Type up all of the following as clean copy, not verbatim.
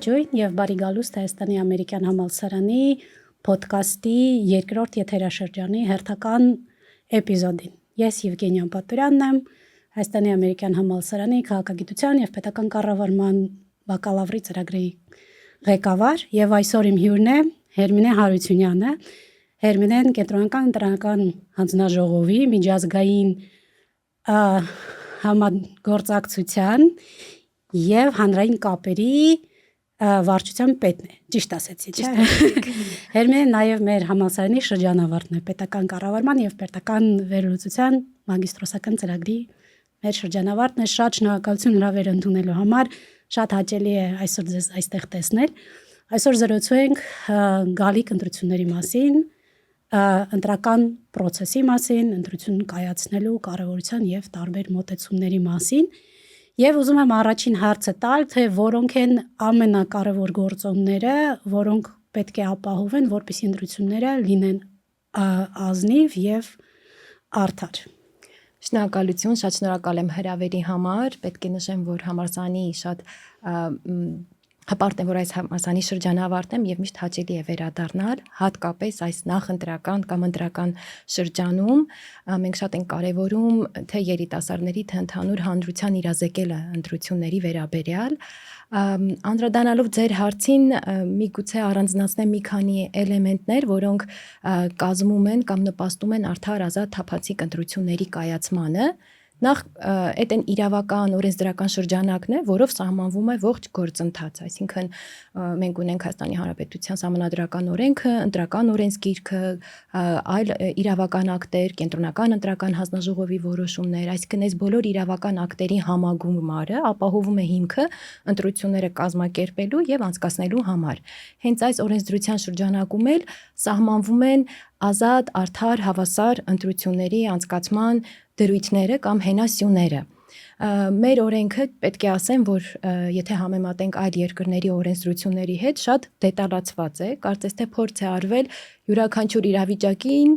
Ողջույն եւ բարի գալուստ Հայաստանի ամերիկյան համալսարանի ոդկասթի երկրորդ եթերաշրջանի հերթական էպիզոդին։ Ես Եվգենիա Պատուրյանն եմ, Հայաստանի ամերիկյան համալսարանի քաղաքագիտության եւ պետական կառավարման բակալավրի ծրագրի ղեկավար եւ այսօր իմ հյուրն է Հերմինե Հարությունյանը։ Հերմինեն կենտրոնական ընտրական հանձնաժողովի միջազգային համագործակցության եւ հանրային կապերի վարչության պետն է, ճիշտ ասեցի, չէ՞։ Հերմինեն նաեւ մեր համալսարանի շրջանավարտն է պետական կառավարման եւ պետական վերլուծության մագիստրոսական ծրագրի մեր շրջանավարտն է։ Շատ շնորհակալություն հրավերը ընդունելու համար, շատ հաճելի է այսօր ձեզ այստեղ տեսնել։ Այսօր զրուցենք գալիք ընտրությունների մասին, ընտրական process-ի մասին, ընտրություն կայացնելու կարևորության եւ տարբեր մոտեցումների մասին։ Եվ ուզում եմ առաջին հարցը տալ, թե որոնք են ամենակարևոր գործոնները, որոնք պետք է ապահովեն, որպեսզի ընտրությունները լինեն ազնիվ եւ արդար։ Շնորհակալություն, շատ շնորհակալ եմ հրավերի համար։ Պետք է նշեմ, որ համալսարանի շատ հպարտ եմ, որ այս համալսարանի շրջանավարտ եմ եւ միշտ հաճելի է վերադառնալ, հատկապես այս նախընտրական կամ ընտրական շրջանում։ Մենք շատ ենք կարևորում թե երիտասարդների, թե ընդհանուր հանրության իրազեկելը ընտրությունների վերաբերյալ։ Անդրադառնալով ձեր հարցին, միգուցե առանձնացնեմ մի քանի էլեմենտներ, որոնք կազմում են կամ նպաստում են արդար, ազատ, թափանցիկ ընտրությունների կայացմանը։ Նախ այդ են իրավական օրենսդրական շրջանակն է, որով սահմանվում է ողջ գործընթացը, այսինքն մենք ունենք Հայաստանի Հանրապետության Սահմանադրական օրենքը, ընտրական օրենսգիրքը, այլ իրավական ակտեր, կենտրոնական ընտրական հանձնաժողովի որոշումներ, այսինքն այս բոլոր իրավական ակտերի համագումարը ապահովում է հիմքը ընտրությունները կազմակերպելու եւ անցկացնելու համար։ Հենց այս օրենսդրության շրջանակում էլ սահմանվում են ազատ, արդար, հավասար ընտրությունների անցկացման դրույթները կամ հենասյուները։ Մեր օրենքը պետք է ասեմ, որ եթե համեմատենք այլ երկրների օրենսդրությունների հետ, շատ դետալացված է, կարծես թե փորձ է արվել յուրաքանչյուր իրավիճակին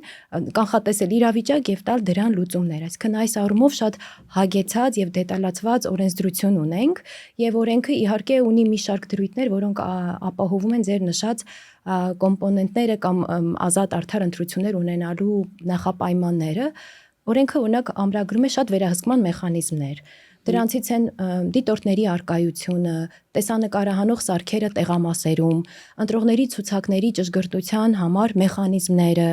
կանխատեսել իրավիճակ եւ տալ դրան լուծումներ։ Այսինքն այս առումով շատ հագեցած եւ դետալացված օրենսդրություն ունենք եւ օրենքը իհարկե ունի մի շարք դրույթներ, որոնք ապահովում են ձեր նշած կոմպոնենտները կամ ազատ արդար ընտրություններ ունենալու նախապայմանները։ Օրենքը օրինակ ամրագրում է շատ վերահսկման մեխանիզմներ։ Դրանցից են դիտորդների առկայությունը, տեսանկարահանող սարքերը տեղամասերում, ընտրողների ցուցակների ճշգրտության համար մեխանիզմները,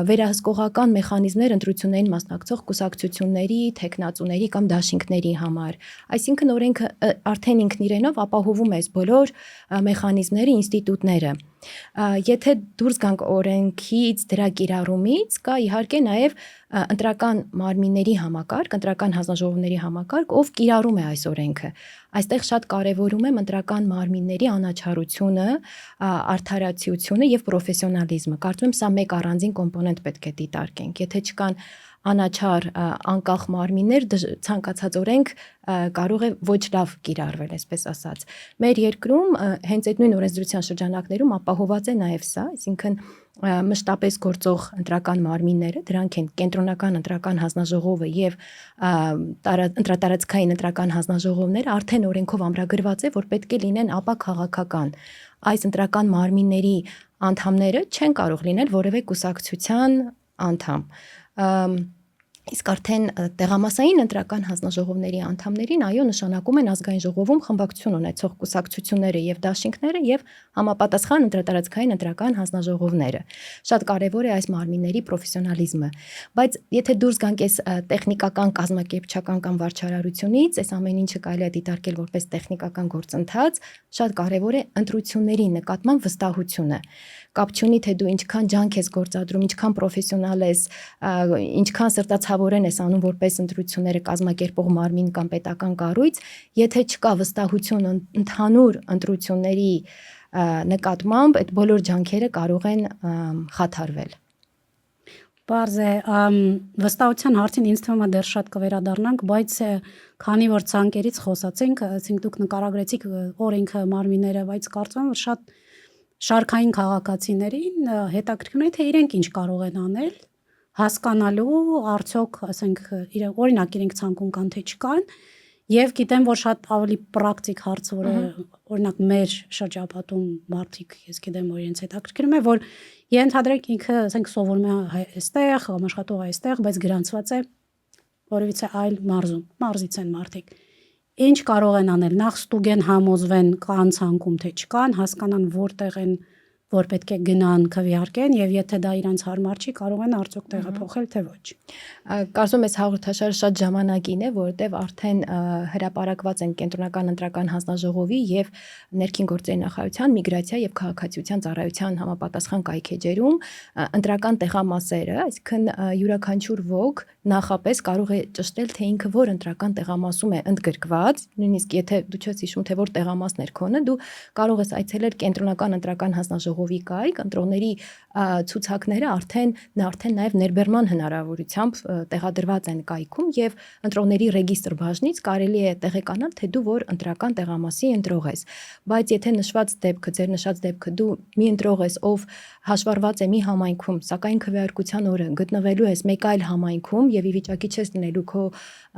վերահսկողական մեխանիզմներ ընտրություններին մասնակցող կուսակցությունների, թեկնածուների կամ դաշինքների համար։ Այսինքն օրենքը արդեն ինքն իրենով ապահովում է այս բոլոր մեխանիզմները, ինստիտուտները։ Եթե դուրս գանք օրենքից, դրա կիրառումից, կա իհարկե նաև ընտրական մարմինների համակարգ, ընտրական հանձնաժողովների համակարգ, ով կիրառում է այս օրենքը։ Այստեղ շատ կարևորում եմ ընտրական մարմինների անաչառությունը, արդարացիությունը եւ պրոֆեսիոնալիզմը։ Կարծում եմ սա մեկ առանձին կոմպոնենտ պետք է դիտարկենք։ Եթե չկան անաչառ անկախ մարմիններ, ցանկացած օրենք կարող է ոչ լավ կիրառվել, այսպես ասած։ Մեր երկրում հենց այդ նույն օրենսդրության շրջանակներում ապահոված է նաև սա, այսինքն մշտապես գործող ընտրական մարմինները, դրանք են կենտրոնական ընտրական հանձնաժողովը եւ ընտրատարածքային ընտրական հանձնաժողովները, արդեն օրենքով ամրագրված է, որ պետք է լինեն ապաքաղաքական։ Այս ընտրական մարմինների անդամները չեն կարող լինել որևէ կուսակցության անդամ։ Իսկ արդեն տեղամասային ընտրական հանձնաժողովների անդամներին այո նշանակում են ազգային ժողովում խմբակցություն ունեցող կուսակցությունները եւ դաշինքները եւ համապատասխան ընտրատարածքային ընտրական հանձնաժողովները։ Շատ կարեւոր է այս մարմինների պրոֆեսիոնալիզմը, բայց եթե դուրս գանք այս տեխնիկական կազմակերպչական կամ վարչարարությունից, այս ամեն ինչը կարելի է դիտարկել որպես տեխնիկական գործընթաց, շատ կարեւոր է ընտրությունների նկատմամբ վստահությունը։ Կապ չունի թե դու ինչքան ջանք ես գործադրում, ինչքան պրոֆեսիոնալ ես, ինչքան սրտացավորեն ես անում որպես ընտրությունները կազմակերպող մարմին կամ պետական կառույց, եթե չկա վստահություն ընդհանուր ընտրությունների նկատմամբ, այդ բոլոր ջանքերը կարող են խաթարվել։ Պարզ է, վստահության հարցին ինձ թվում է դեռ շատ կվերադառնանք, բայց քանի որ ցանկերից խոսացինք, ասենք դուք նկարագրեցիք օրենքը մարմինները, բայց կարծում եմ որ շատ շարքային քաղաքացիներին հետաքրքրում է թե իրենք ինչ կարող են անել հասկանալու արդյոք, ասենք, օրինակ իրենք ցանկում կան թե չկան Եվ գիտեմ, որ շատ ավելի պրակտիկ հարց, որը օրինակ մեր շրջապատում մարդիկ, ես գիտեմ, որ իրենց հետաքրքրում է, որ ենթադրեք ինքը, ասենք, սովորում է այստեղ, կամ աշխատող այստեղ, բայց գրանցված է որևիցե այլ մարզում, մարզից են մարդիկ։ Ինչ կարող են անել, նախ ստուգեն համոզվեն կան ցանկում թե չկան, հասկանան որտեղ են, որ պետք է գնան, քվեարկեն եւ եթե դա իրանց հարմար չի, կարող են արդյոք տեղափոխել թե ոչ։ Կարծում ես հաղորդաշարը շատ ժամանակին է, որովհետև արդեն հրապարակված են կենտրոնական ընտրական հանձնաժողովի եւ ներքին գործերի նախարարության միգրացիա եւ քաղաքացիության ծառայության համապատասխան կայքեջերում ընտրական տեղամասերը, այսինքն յուրաքանչյուր ոք նախապես կարող է ճշտել, թե ինքը որ ընտրական տեղամասում է ընդգրկված, նույնիսկ եթե դու չես հիշում, թե որ տեղամասն էր քոնը, դու կարող ես այցելել կենտրոնական ընտրական հանձնաժողովի կայք, ընտրողների ցուցակները արդեն նաև ներբեռնման հնարավորությամբ տեղադրված են կայքում եւ ընտրողների ռեգիստր բաժնից կարելի է տեղեկանալ, թե դու որ ընտրական տեղամասի ընտրող ես։ Բայց եթե նշված դեպքը, ձեր նշած դեպքը դու մի ընտրող ես, ով հաշվառված է մի համայնքում, սակայն քվեարկության օրը գտնվելու ես մեկ այլ համայնքում եւ ի վիճակի չես լինելու քո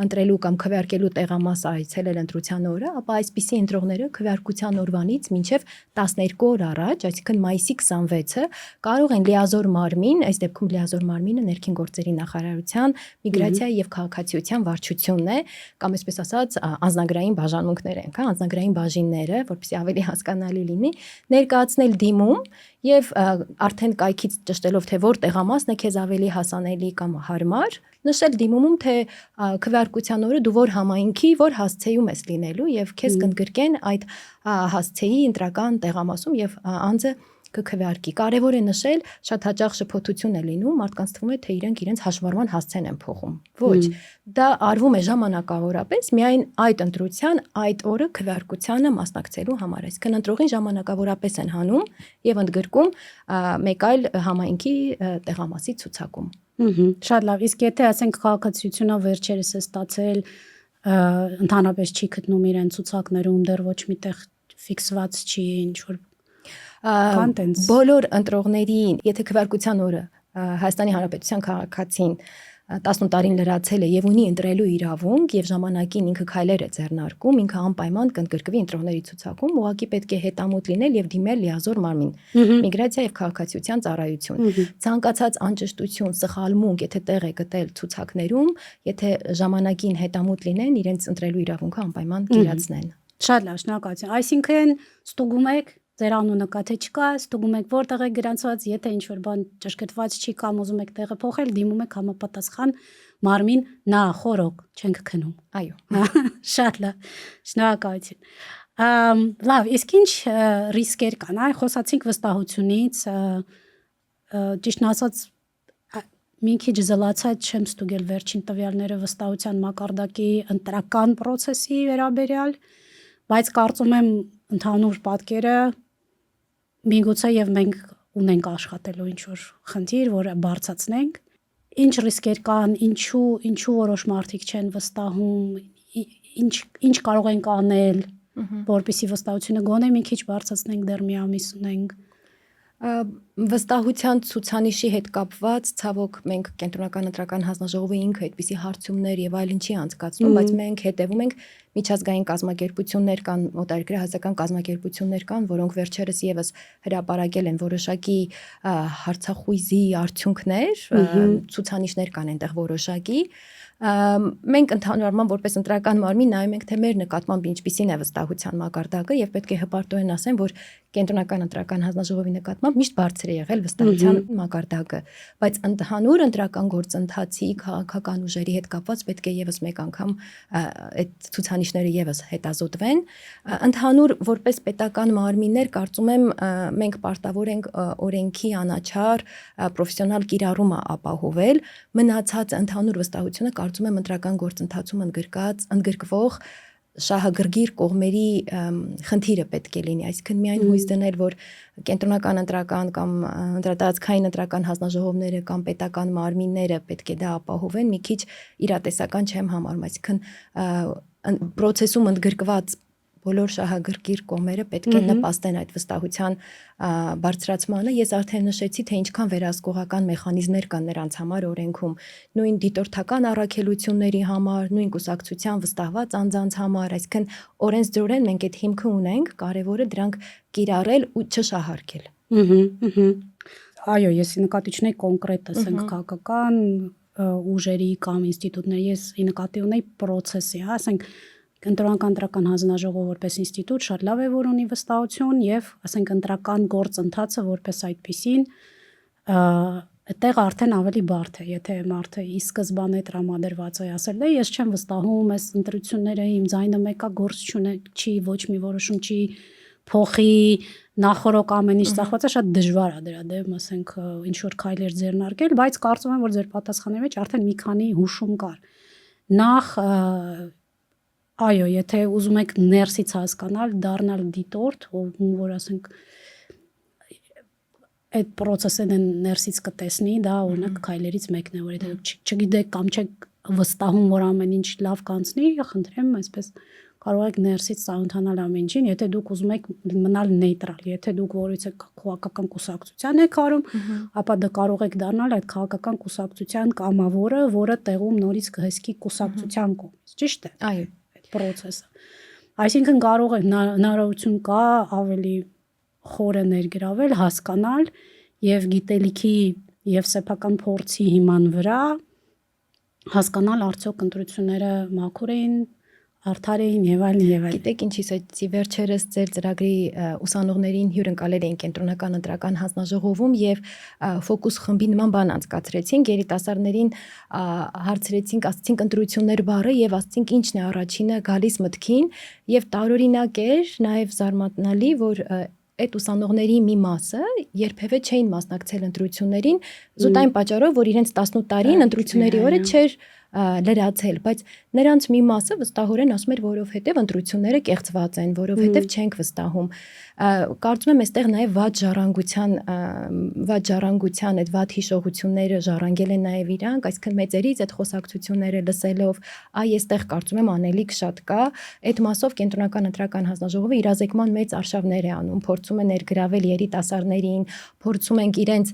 ընտրելու կամ քվեարկելու տեղամասը այցելել ընտրության օրը, ապա այսպիսի ընտրողները քվեարկության օրվանից մինչեւ 12 օր առաջ, այսինքն մայիսի 26-ը կարող են լիազոր մարմին, այս դեպքում լիազոր մարմինը ներքին գործերի նախարարության միգրացիայի եւ քաղաքացիության վարչությունն է, կամ այսպես ասած անձնագրային բաժանմունքներ են, հա, անձնագրային բաժինները, որպեսզի ավելի հասկանալի լինի, ներկայացնել դիմում եւ արդեն կայքից ճշտելով թե որ տեղամասն է քեզ ավելի հասանելի կամ հարմար, նշել դիմումում թե քվեարկության օրը դու որ համայնքի, որ հասցեում ես լինելու եւ քեզ կընդգրկեն այդ հասցեի ընտրական տեղամասում եւ անձը կքվեարկի։ Կարևոր է նշել, շատ հաճախ շփոթություն է լինում, մարդկանց թվում է, թե իրենց հաշվառման հասցեն են փոխում։ Ոչ, դա արվում է ժամանակավորապես միայն այդ ընտրության այդ օրը քվեարկությանը մասնակցելու համար։ Այսինքն ընտրողին ժամանակավորապես են հանում եւ ընդգրկում մեկ այլ համայնքի տեղամասի ցուցակում։ Շատ լավ, իսկ եթե ասենք քաղաքացիությունը վերջերս է ստացել, ընդհանրապես չի գտնում իրեն ցուցակներում, դեռ ոչ միտեղ ֆիքսված չի ինչ որ բոլոր ընտրողներին, եթե քվեարկության օրը Հայաստանի Հանրապետության քաղաքացին 18 տարին լրացել է եւ ունի ընտրելու իրավունք եւ ժամանակին ինքը քայլեր է ձեռնարկում, ինքը անպայման կընդգրկվի ընտրողների ցուցակում, ուղղակի պետք է հետամուտ լինել եւ դիմել լիազոր մարմին, միգրացիա եւ քաղաքացիության ծառայություն։ Ցանկացած անճշտություն, սխալմունք, եթե տեղ է գտել ցուցակներում, եթե ժամանակին հետամուտ լինեն, իրենց ընտրելու իրավունքը անպայման կիրացնեն։ Շատ լավ, շնորհակալություն։ Այսինքն ստուգում եք ձեր անունը կա թե չկա, ստուգում եք որտեղ է գրանցված, եթե ինչ-որ բան ճշգրտված չի կամ ուզում եք տեղը փոխել, դիմում եք համապատասխան մարմին, նա խորոք չենք քնում։ Այո։ Շատ լավ, շնորհակալություն։ Լավ, իսկ ինչ ռիսկեր կան, այ խոսացինք վստահությունից, ճիշտն ասած մի քիչ զլացած չեմ ստուգել վերջին տվյալները վստահության մակարդակի ընտրական process-ի վերաբերյալ, բայց կարծում եմ ընդհանուր պատկերը միգուցե եւ մենք ունենք աշխատելու ինչ որ խնդիր, որը բարձրացնենք, ինչ ռիսկեր կան, ինչու որոշ մարդիկ չեն վստահում, ինչ կարող ենք անել, որպեսզի վստահությունը գոնե մի քիչ բարձրացնենք, դեռ մի ամիս ունենք։ Վստահության ցուցանիշի հետ կապված ցավոք մենք կենտրոնական ընտրական հանձնաժողովի ինքը այդպիսի հարցումներ եւ այլն չի անցկացնում, բայց մենք հետևում ենք միջազգային կազմակերպություններ կան, օտարերկրահայական կազմակերպություններ կան, որոնք վերջերս եւս հրապարակել են որոշակի հարցախույզի արդյունքներ, ցուցանիշներ կան այնտեղ որոշակի։ Մենք ընդհանուր առմամբ որպես ընտրական մարմին նայում ենք թե մեր նկատմամբ ինչպիսին է վստահության մակարդակը եւ պետք է հպարտորեն ասեմ, որ կենտրոնական ընտրական հանձնաժողովի նկատմամբ միշտ բարձր է եղել վստահության մակարդակը, բայց ընդհանուր ընտրական գործընթացի քաղաքական ուժերի հետ կապված պետք է եւս մեկ անգամ այդ ցուցանիշները եւս հետազոտվեն։ Ընդհանուր որպես պետական մարմիններ կարծում եմ մենք պարտավոր ենք օրենքի անաչառ պրոֆեսիոնալ կիրառումը ապահովել, մնացած ընդհանուր վստահությունը կարծում եմ ընտրական գործընթացում ընդգրկվող շահագրգիռ կողմերի խնդիրը պետք է լինի, այսինքն միայն հույս դնել, որ կենտրոնական ընտրական կամ ընտրատարածքային ընտրական հանձնաժողովները կամ պետական մարմինները պետք է դա ապահովեն, մի քիչ իրատեսական չեմ համարում, այսինքն process-ում ընդգրկված բոլոր շահագրգիռ կողմերը պետք է նպաստեն այդ վստահության բարձրացմանը։ Ես արդեն նշեցի, թե ինչքան վերահսկողական մեխանիզմներ կան նրանց համար օրենքում, նույն դիտորդական առաքելությունների համար, նույն կուսակցության վստահված անձանց համար, այսինքն օրենսդրորեն մենք այդ հիմքը ունենք, կարևորը դրանք կիրառել ու չշահարկել։ Այո, ես նկատի ունեի կոնկրետ, ասենք քաղաքական ուժերի կամ ինստիտուտների, ես նկատի ունեի process-ի, հա, ասենք Կենտրոնական ընտրական հանձնաժողովը որպես ինստիտուտ շատ լավ է, որ ունի վստահություն եւ ասենք ընտրական գործընթացը որպես այդպիսին այդտեղ արդեն ավելի բարդ է, եթե մարդը ի սկզբանե տրամադրված է ասել, դե ես չեմ վստահում, այս ընտրությունները իմ ձայնը մեկա գործ չի, ոչ մի որոշում չի փոխի, նախորոք ամեն ինչ ծախված է, շատ դժվար է դրա դեմ, ասենք ինչ որ քայլեր ձեռնարկել, բայց կարծում եմ, որ ձեր պատասխանի մեջ արդեն մի քանի հուշում կար։ Նախ այո, եթե ուզում եք ներսից հասկանալ, դառնալ դիտորդ, որ ասենք այդ process-ը ներսից կտեսնի, դա օրինակ քայլերից մեկն է, որ եթե դուք չգիտեք կամ չեք վստահում, որ ամեն ինչ լավ կանցնի, խնդրեմ, այսպես կարող եք ներսից ծանոթանալ ամեն ինչին, եթե դուք ուզում եք մնալ նեյտրալ, եթե դուք որից եք քաղաքական կուսակցության եք արում, ապա դա կարող եք դառնալ այդ քաղաքական կուսակցության կամավորը, որը տեղում նորից կհսկի կուսակցության կողմից, ճիշտ է։ Այո, process-ը։ Այսինքն կարող է հնարավորություն կա ավելի խորը ներգրավել, հասկանալ եւ գիտելիքի եւ սեփական փորձի հիման վրա հասկանալ արդյոք ընտրությունները մաքուր էին, արդար էին եւ այլն եւ այլն։ Գիտեք ինչի՞ս էցի վերջերս ձեր ծրագրի ուսանողներին հյուրընկալել էին Կենտրոնական ընտրական հանձնաժողովում եւ ֆոկուս խմբի նման բան անցկացրեցինք, երիտասարդներին հարցրեցինք, ասացինք ընտրություններ բառը եւ ասացինք ինչն է առաջինը գալիս մտքին եւ տարօրինակ էր նաեւ զարմանալի, որ այդ ուսանողների մի մասը երբևէ չէին մասնակցել ընտրություններին զուտ այն պատճառով, որ իրենց 18 տարին ընտրությունների օրը չէր լրացել, բայց նրանց մի մասը վստահորեն ասում էր, որովհետև ընտրությունները կեղծված են, որովհետև չենք վստահում։ Կարծում եմ, այստեղ նաև վատ ժառանգության այդ վատ հիշողությունները ժառանգել են նաև իրանք, այսինքն մեծերից այդ խոսակցությունները լսելով, այստեղ կարծում եմ անելիք շատ կա, այդ մասով Կենտրոնական ընտրական հանձնաժողովը իրազեկման մեծ արշավներ է անում, փորձում է ներգրավել երիտասարդներին, փորձում ենք իրենց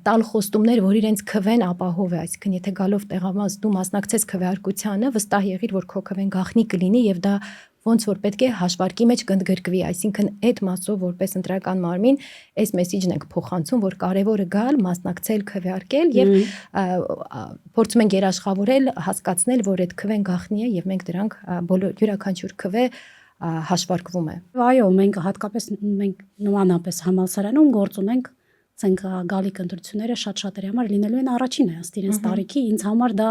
տալ խոստումներ, որ իրենց քվեն ապահով է, այսինքն եթե գալով տեղամաս դու մասնակցես քվեարկությանը, վստահ եղիր, որ քո քվեն գաղտնի կլինի եւ դա ոնց որ պետք է հաշվարկի մեջ կընդգրկվի, այսինքն այդ մասով որպես ընտրական մարմին այս մեսիջն ենք փոխանցում, որ կարևորը գալ, մասնակցել, քվեարկել եւ փորձում ենք երաշխավորել, հասկացնել, որ այդ քվեն գաղտնի է եւ մենք դրանք բոլոր յուրաքանչյուր քվե հաշվարկվում է։ Այո, մենք հատկապես մենք նմանապես համալսարանում գործ ունենք ցենք գալիք ընտրությունները շատ-շատերի համար լինելու են առաջինը ըստ իրենց տարիքի, ինձ համար դա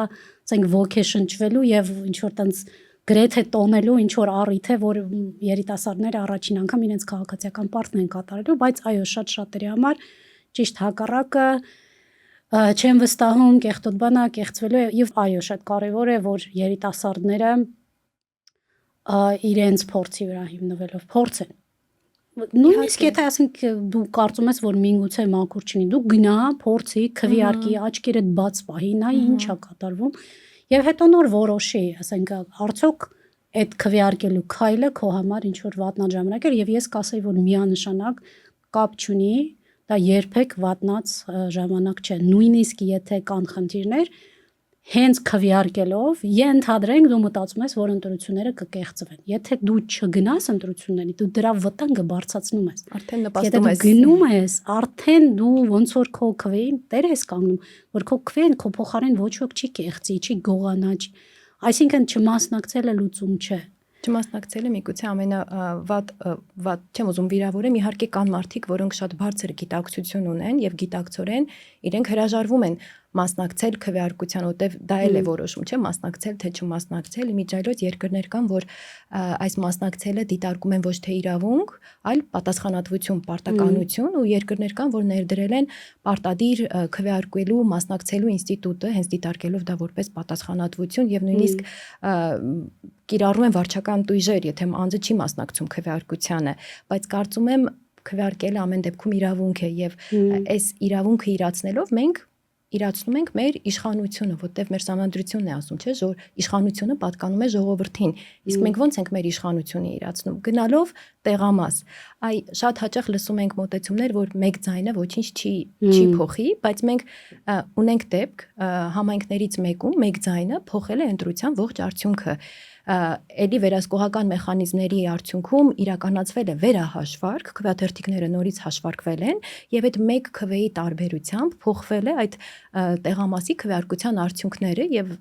ցենք ոգեշնչվելու եւ ինչ որ տենց գրեթե տոնելու ինչ որ առիթ է, որ երիտասարդները առաջին անգամ իրենց քաղաքացիական պարտն են կատարելու, բայց այո, շատ-շատերի համար ճիշտ հակառակը չեմ վստահում, կեղտոտ բանա, կեղծվելու է եւ այո, շատ կարեւոր է, որ երիտասարդները իրենց փորձի վրա հիմնվելով փորձեն նույնիսկ եթե ասենք դու կարծում ես, որ միգուցե մաքուր չնի, դու գնա, փորձի, քվեարկի, աչքերդ բաց պահի, նա ինչա կատարվում, եւ հետո նոր որոշի, ասենք արդյոք այդ քվեարկելու քայլը քո համար ինչ որ վատնաժամանակ էր եւ ես կասեի, որ միանշանակ կապ չունի, դա երբեք վատնած ժամանակ չէ, նույնիսկ եթե կան խնդիրներ, հենց քվեարկելով, ենթադրենք դու մտածում ես, որ ընտրությունները կկեղծվեն։ Եթե դու չգնաս ընտրությունների, դու դրա վտանգը բարձրացնում ես։ Արդեն նպաստում ես։ Եթե դու գնում ես, արդեն դու ոնց որ քո քվեին տեր ես կանգնում, որ քո քվեն քո փոխարեն ոչ ոք չի կեղծի, չի գողանա, այսինքն չմասնակցելը լուծում չէ։ Չմասնակցելը միգուցե ամենավատ չեմ ուզում վիրավորեմ, իհարկե կան մարդիկ, որոնք շատ բարձր գիտակցություն ունեն եւ գիտակցորեն իրենք հրաժարվում են մասնակցել քվեարկության, որտեվ դա էլ է որոշում, չէ՞, մասնակցել թե չմասնակցել, իմիջիայլոց երկրներ կան, որ այս մասնակցելը դիտարկում են ոչ թե իրավունք, այլ պատասխանատվություն, պարտականություն ու երկրներ կան, որ ներդրել են պարտադիր քվեարկելու, մասնակցելու ինստիտուտը, հենց դիտարկելով դա որպես պատասխանատվություն եւ նույնիսկ կիրառում են վարչական տույժեր, եթե անձը չի մասնակցում քվեարկությանը, բայց կարծում եմ քվեարկելը ամեն դեպքում իրավունք է եւ այս իրավունքը իրացնելով մենք իրացնում ենք մեր իշխանությունը, որտեղ մեր համանդրությունն է ասում, չէ՞, որ իշխանությունը պատկանում է ժողովրդին։ Իսկ մենք ո՞նց ենք մեր իշխանությունը իրացնում։ Գնալով տեղամաս։ Այ շատ հաճախ լսում ենք մոտեցումներ, որ մեկ ձայնը ոչինչ չի փոխի, բայց մենք ունենք դեպք համայնքներից մեկում մեկ ձայնը փոխել է ընտրության ողջ արդյունքը։ Էլի վերահսկողական մեխանիզմների արդյունքում իրականացվել է վերահաշվարկ, քվեաթերթիկները նորից հաշվարկվել են եւ այդ մեկ քվեի տարբերությամբ փոխվել է այդ տեղամասի քվեարկության արդյունքները եւ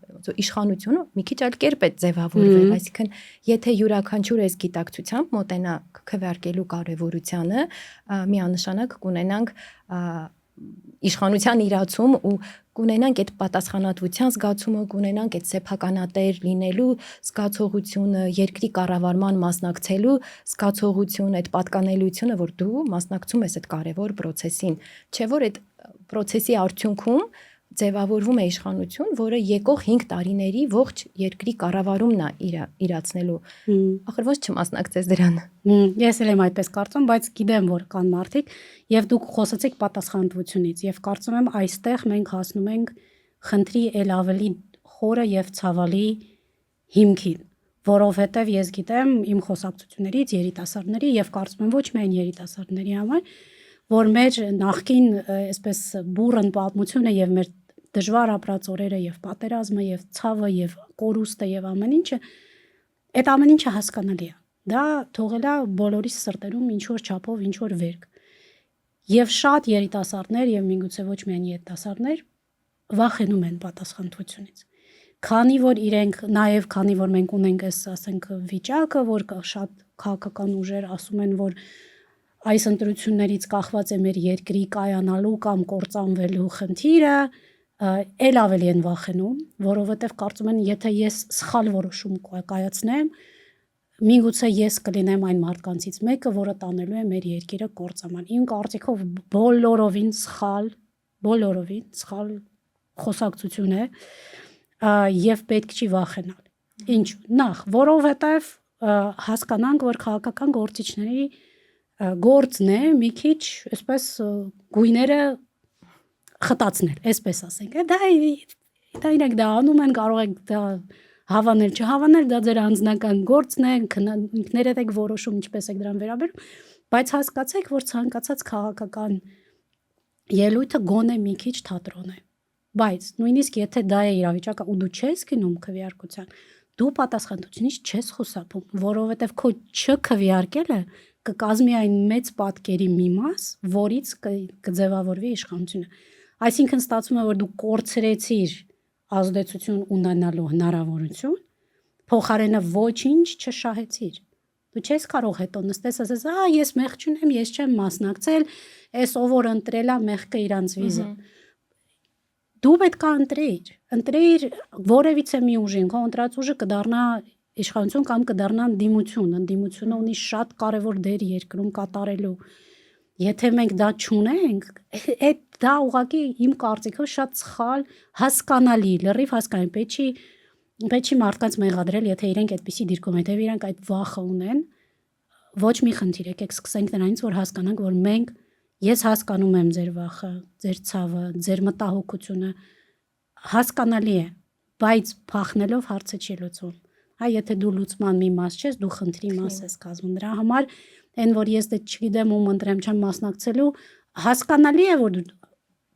իշխանությունը մի քիչ այլ կերպ է ձևավորվել, այսինքն եթե յուրաքանչյուր այս գիտակցությամբ մոտենա քվեարկելու կարեւորությանը, միանշանակ կունենանք իշխանության իրացում ու կունենանք այդ պատասխանատվության զգացումը, կունենանք այդ սեփականատեր լինելու զգացողությունը, երկրի կառավարման մասնակցելու զգացողությունը, այդ պատկանելիությունը, որ դու մասնակցում ես այդ կարևոր process-ին, չէ՞ որ այդ process-ի արդյունքում ձևավորվում է իշխանություն, որը եկող 5 տարիների ողջ երկրի կառավարումն է իրացնելու։ Ախր ո՞նց չմասնակցես դրան։ Ես էլ եմ այդպես կարծում, բայց գիտեմ, որ կան մարդիկ եւ դուք խոսացիք պատասխանատվությունից եւ կարծում եմ այստեղ մենք հասնում ենք խնդրի ել ավելի խորը եւ ցավալի հիմքին, որովհետեւ ես գիտեմ իմ խոսակցություններից երիտասարդների եւ կարծում եմ ոչ միայն երիտասարդների համար, որ մեր նախկին այսպես բուրըն պատմությունը եւ մեր դժվար ապրած օրերը եւ պատերազմը եւ ցավը եւ կորուստը եւ ամեն ինչը այդ ամեն ինչը հասկանալի է։ Դա թողել է բոլորի սրտերում ինչ որ չափով ինչ որ վերք։ Եվ շատ երիտասարդներ եւ միգուցե ոչ միայն երիտասարդներ վախենում են պատասխանատվությունից։ Քանի որ իրենք նաեւ քանի որ մենք ունենք այս ասենք վիճակը, որ շատ քաղաքական ուժեր ասում են, որ այս ընտրություններից կախված է մեր երկրի կայանալու կամ կործանվելու խնդիրը, ել ավելի են վախենում, որովհետև կարծում են, եթե ես սխալ որոշում կայացնեմ, միգուցե ես կլինեմ այն մարդկանցից մեկը, որը տանելու է մեր երկիրը կործանման։ Իմ կարծիքով բոլորովին սխալ խոսակցություն է եւ պետք չի վախենալ։ Ինչու՞։ Նախ, որովհետև հասկանանք, որ քաղաքական գործիչների գործն է մի քիչ այսպես գույները խտացնել, այսպես ասենք։ Դա իրենք դա անում են, կարող եք դա հավանել, չհավանել, դա ձեր անձնական գործն է, ինքներդ եք որոշում ինչպես եք դրան վերաբերում, բայց հասկացեք, որ ցանկացած քաղաքական ելույթը գոնե մի քիչ թատրոն է։ Բայց նույնիսկ եթե դա է իրավիճակը ու դու չես գնում քվեարկության, դու պատասխանատվությունից չես խուսափում, որովհետև քո չքվեարկելը կկազմի այն մեծ պատկերի մի մաս, որից կձևավորվի իշխանությունը։ Այսինքն ստացվում է, որ դու կորցրեցիր ազդեցություն ունենալու հնարավորություն, փոխարենը ոչինչ չշահեցիր։ Դու չես կարող հետո նստես ասես, ես մեղք չունեմ, ես չեմ մասնակցել, այս ով որ ընտրել է մեղքը իրանց վիզը։ Դու պետք է ընտրեիր որևիցե մի ուժին, քո ընտրած ուժը կդառնա իշխանություն կամ կդառնա ընդդիմություն, ընդդիմությունը ունի շատ կարևոր դեր երկրում կատարելու։ Եթե մենք դա չունենք, դա ուղղակի իմ կարծիքով շատ սխալ, հասկանալի, լրիվ հասկանալի, պետք չի մարդկանց մեղադրել, եթե իրենք այդպիսի դիրքում են, իրենք այդ վախը ունեն, ոչ մի խնդիր, եկեք սկսենք նրանից, որ հասկանանք, որ ես հասկանում եմ ձեր վախը, ձեր ցավը, ձեր մտահոգությունը, հասկանալի է, բայց փախնելով հարցը չի լուծվում։ Եթե դու լուծման մի մաս ես, դու խնդրի մաս ես կազմում։ Դրա համար այն որ ես դե չգիտեմ ում ընտրեմ, չեմ մասնակցելու, հասկանալի է որ դու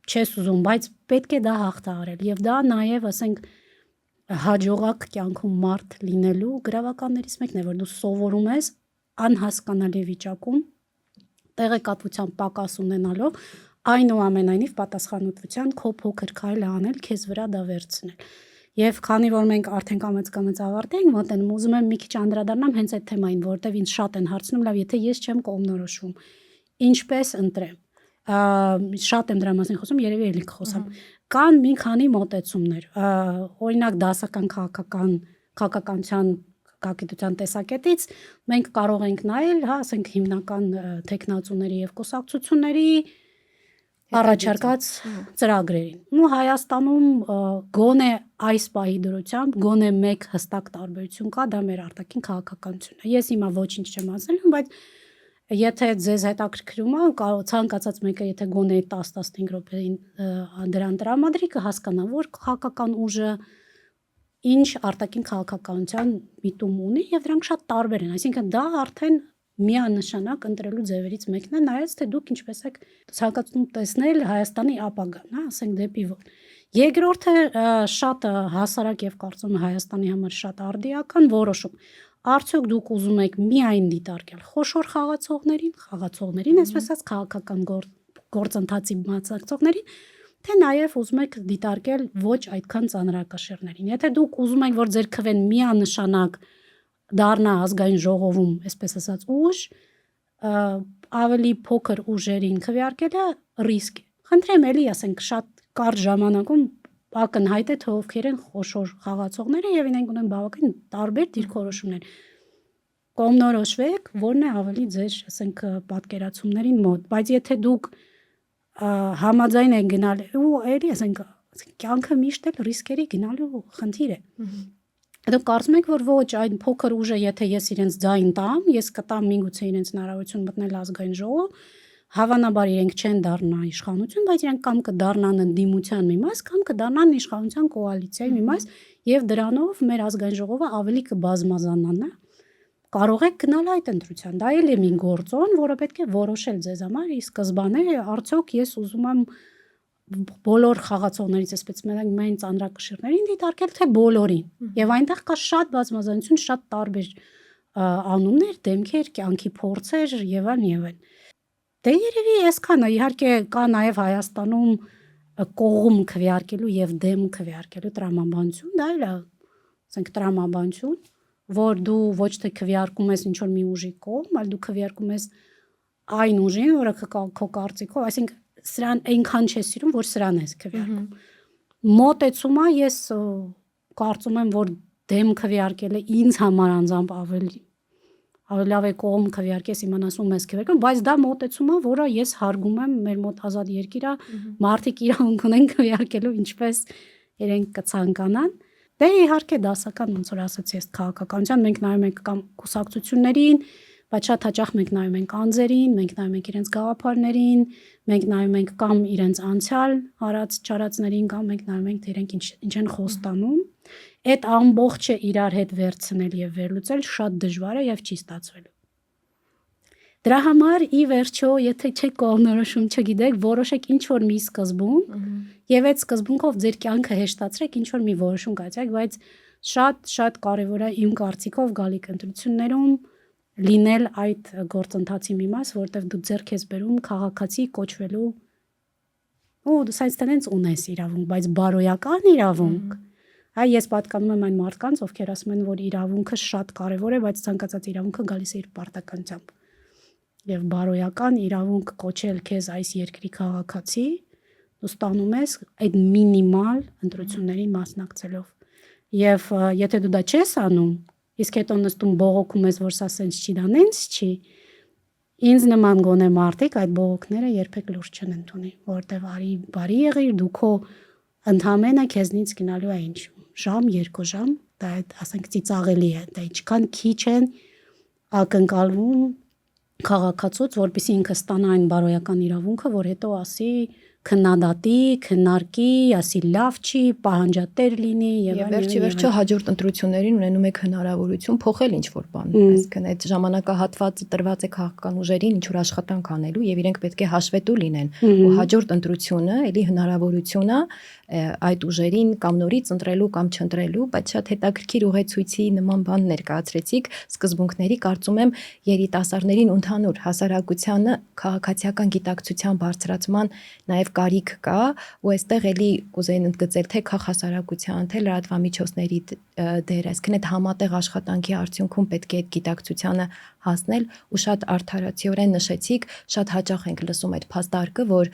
չես ուզում, բայց պետք է դա հաղթահարել եւ դա նաեւ ասենք հաջողակ կյանքում մարդ լինելու գրավականներից մեկն է, որ դու սովորում ես անհասկանալի վիճակում տեղեկատվության պակաս ունենալով այնուամենայնիվ պատասխանատվության քո փոքր քայլը անել, քեզ վրա դա վերցնել։ Եվ քանի որ մենք արդեն կամաց ավարտի ենք մոտենում, ուզում եմ մի քիչ անդրադառնամ հենց այդ թեմային, որովհետև ինձ շատ են հարցնում, լավ, եթե ես չեմ կողմնորոշվում, ինչպես ընտրեմ։ Շատ եմ դրա մասին խոսում, երևի էլի կխոսամ։ Կան մի քանի մոտեցումներ, օրինակ դասական քաղաքականության քաղաքագիտության տեսակետից մենք կարող ենք նայել, ասենք հիմնական տեխնացուների եւ կուսակցությունների առաջարկած ծրագրերին։ Ու Հայաստանում գոնե այս պահի դրությամբ գոնե մեկ հստակ տարբերություն կա, դա մեր արտաքին քաղաքականությունն է։ Ես հիմա ոչինչ չեմ ասելու, բայց Եթե ձեզ հետաքրքրում է, ցանկացած մեկը եթե գոնե 10-15 րոպեին դրան տրամադրի կհասկանա, որ քաղաքական ուժը ինչ արտաքին քաղաքականության միտում ունի եւ դրանք շատ տարբեր են, այսինքն դա արդեն միանշանակ ընտրելու ձևերից մեկն է, նայած թե դուք ինչպես եք ցանկացնում տեսնել Հայաստանի ապագան, հա, ասենք դեպի որ։ Երկրորդը շատ հասարակ եւ կարծում եմ Հայաստանի համար շատ արդիական որոշում։ Արդյոք դուք ուզում եք միայն դիտարկել խոշոր խաղացողներին, այսպես ասած քաղաքական գործընթացի մասնակցողներին, թե նաև ուզում եք դիտարկել ոչ այդքան ծանրակշիռներին։ Եթե դուք ուզում եք, որ ձեր քվեն միանշանակ դառնա ազգային ժողովում, այսպես ասած, ուժ, ավելի փոքր ուժերին քվեարկելը ռիսկ է։ Խնդրեմ էլի, ասենք, շատ կարճ ժամանակում ակնհայտ է թե ովքեր են խոշոր խաղացողները եւ իրենք ունեն բավական տարբեր դիրքորոշումներ։ Կողմնորոշվեք, որն է ավելի ձեր, ասենք, պատկերացումներին մոտ, բայց եթե դուք համաձայն եք գնալ ու էլի, ասենք, կյանքը միշտ էլ ռիսկերի գնալու խնդիր է։ Դուք կարծում եք, որ ոչ այն փոքր ուժը, եթե ես իրենց ձայն տամ, ես կտամ միգուցե իրենց հնարավորություն մտնել ազգային ժողով, հավանաբար իրենք չեն դառնա իշխանություն, բայց իրենք կամ կդառնան ընդդիմության մի մաս, կամ կդառնան իշխանության կոալիցիայի մի մաս, եւ դրանով մեր ազգային ժողովը ավելի կբազմազանանա։ Կարող եք գնալ այդ ընտրության։ Դա էլ է մի գործոն, որը պետք է որոշել ձեզ համար, ի սկզբանե արդյոք ես ուզում եմ բոլոր խաղացողներից, այսպես միայն ծանրակշիռներին դիտարկել, թե բոլորին։ Եվ այնտեղ կա շատ բազմազանություն, շատ տարբեր անուններ, դեմքեր, կյանքի փորձեր եւ այլն։ Դե երևի այսքանը, իհարկե կա նաև Հայաստանում կողմ քվեարկելու եւ դեմ քվեարկելու տրամաբանություն, դա էլ է, ասենք, տրամաբանություն, որ դու ոչ թե քվեարկում ես ինչ որ մի ուժի կողմ, այլ դու քվեարկում ես այն ուժին, որը քո կարծիքով, այսինքն սրան այնքան չես սիրում, որ սրան ես քվեարկում։ Մոտեցումա ես կարծում եմ, որ դեմ քվեարկելը ինձ համար անձամբ ավելի լավ է կողմ քվեարկես, իմանաս ում ես քվեարկում, բայց դա մոտեցում է, որը ես հարգում եմ, մեր մոտ ազատ երկիր է, մարդիկ իրավունք ունեն քվեարկելու ինչպես իրենք կցանկանան։ Դե իհարկե դասական ոնց որ ասացի, ես քաղաքականության մենք նայում ենք կամ կուսակցություններին, բայց շատ հաճախ մենք նայում ենք անձերին, մենք նայում ենք իրենց գաղափարներին, մենք նայում ենք կամ իրենց անցյալ արած չարածներին, կամ մենք նայում ենք թե իրենք ինչ են խոստանում։ Այդ ամբողջը իրար հետ վերցնել եւ վերլուծել շատ դժվար է եւ չի ստացվելու։ Դրա համար ի վերջո, եթե չեք կողմնորոշում, չգիտեք, որոշեք ինչ որ մի սկզբունք եւ այդ սկզբունքով ձեր կյանքը հեշտացրեք, ինչ որ մի որոշում կայացրեք, բայց շատ կարեւոր է իմ կարծիքով գալիք ընտրություններում լինել այդ գործընթացի մի մաս, որտեղ դու ձեռք ես բերում քաղաքացի կոչվելու ու դու սայցտենց ունես իրավունք, բայց բարոյական իրավունք։ Այ ես պատկանում եմ այն մարդկանց, ովքեր ասում են, որ իրավունքը շատ կարևոր է, բայց ցանկացած իրավունքը գալիս է իր պարտականությամբ։ Եվ բարոյական իրավունք կոչել քեզ այս երկրի քաղաքացի, դու ստանում ես այդ մինիմալ ընտրություններին մասնակցելով։ Եվ եթե դու դա չես անում, իսկ հետո նստում բողոքում ես, որ սա սենց չի, դա նենց չի, ինձ նման գոնե մարդիկ այդ բողոքները երբեք լուրջ չեն ընդունի, որտեղ բարի եղիր, դու քո ընդհանրապես քեզնից գնալու է ինչ ժամ, 2 ժամ, դա ասենք ծիծաղելի է, դա ինչքան քիչ են ակնկալվում քաղաքացուց, որպեսզի ինքը ստանա այն բարոյական իրավունքը, որ հետո ասի քննադատի, քննարկի, ասի լավ չի, պահանջատեր լինի եւ վերջի հաջորդ ընտրություններին ունենում եք հնարավորություն փոխել ինչ որ բան, այսինքն այդ ժամանակահատվածը տրված է քաղաքական ուժերին ինչ որ աշխատանք անելու եւ իրենք պետք է հաշվետու լինեն ու հաջորդ ընտրությունը էլի հնարավորություն է այդ ուժերին կամ նորից ընտրելու կամ չընտրելու, բայց շատ հետաքրքիր ուղեցույցի նման բան ներկայացրեցիք սկզբունքների, կարծում եմ երիտասարդներին ընդհանուր հասարակությանը քաղաքացիական գիտակցության բարձրացման նաեւ կարիք կա ու այստեղ էլի կուզեին ընդգծել թե քաղաքասարակության, թե լրատվամիջոցների դեր, այսինքն այդ համատեղ աշխատանքի արդյունքում պետք է այդ գիտակցությանը հասնել ու շատ արդարացիորեն նշեցիք, շատ հաճախ ենք լսում այդ փաստարկը, որ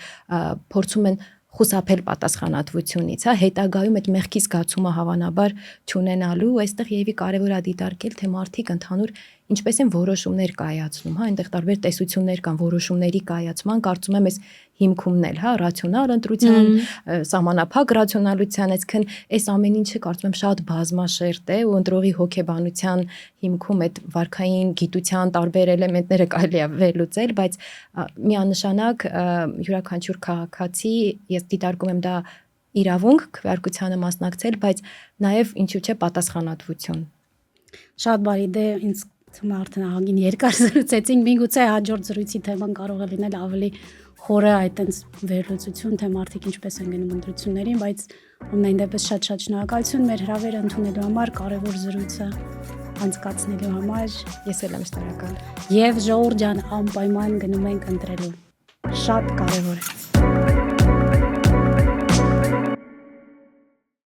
փորձում են խուսափել պատասխանատվությունից, հա, հետագայում այդ մեղքի զգացումը հավանաբար չունենալու, այստեղ եւի կարեւոր է դիտարկել, թե մարդիկ ընդհանուր ինչպես են որոշումներ կայացնում, հա, այնտեղ տարբեր տեսություններ կան որոշումների կայացման, կարծում եմ այս հիմքումն էլ, հա, ռացիոնալ ընտրության, սահմանափակ ռացիոնալության, այսինքն այս ամեն ինչը կարծում եմ շատ բազմաշերտ է ու ընտրողի հոգեբանության հիմքում այդ վարքային գիտության տարբեր էլեմենտները կարելի է վերլուծել, բայց միանշանակ յուրաքանչյուր քաղաքացի, ես դիտարկում եմ դա իրավունք քվեարկությանը մասնակցել, բայց նաև ինչու՞ չէ պատասխանատվություն։ Շատ բարի, դե ինձ թվում է արդեն ահագին երկար զրուցեցինք, միգուցե հաջորդ զրույցի թեման կարող է լինել ավելի խորը այտենց վերլուծություն, թե մարդիկ ինչպես են գնում ընտրություններին, բայց ամենայն դեպս շատ շնորհակալություն մեր հրավերը ընդունելու համար, կարևոր զրույցը անցկացնելու համար։ Ես էլ եմ շնորհակալ։ Եվ ժողովուրդ ջան, անպայման գնում ենք ընտրելու։ Շատ կարևոր է։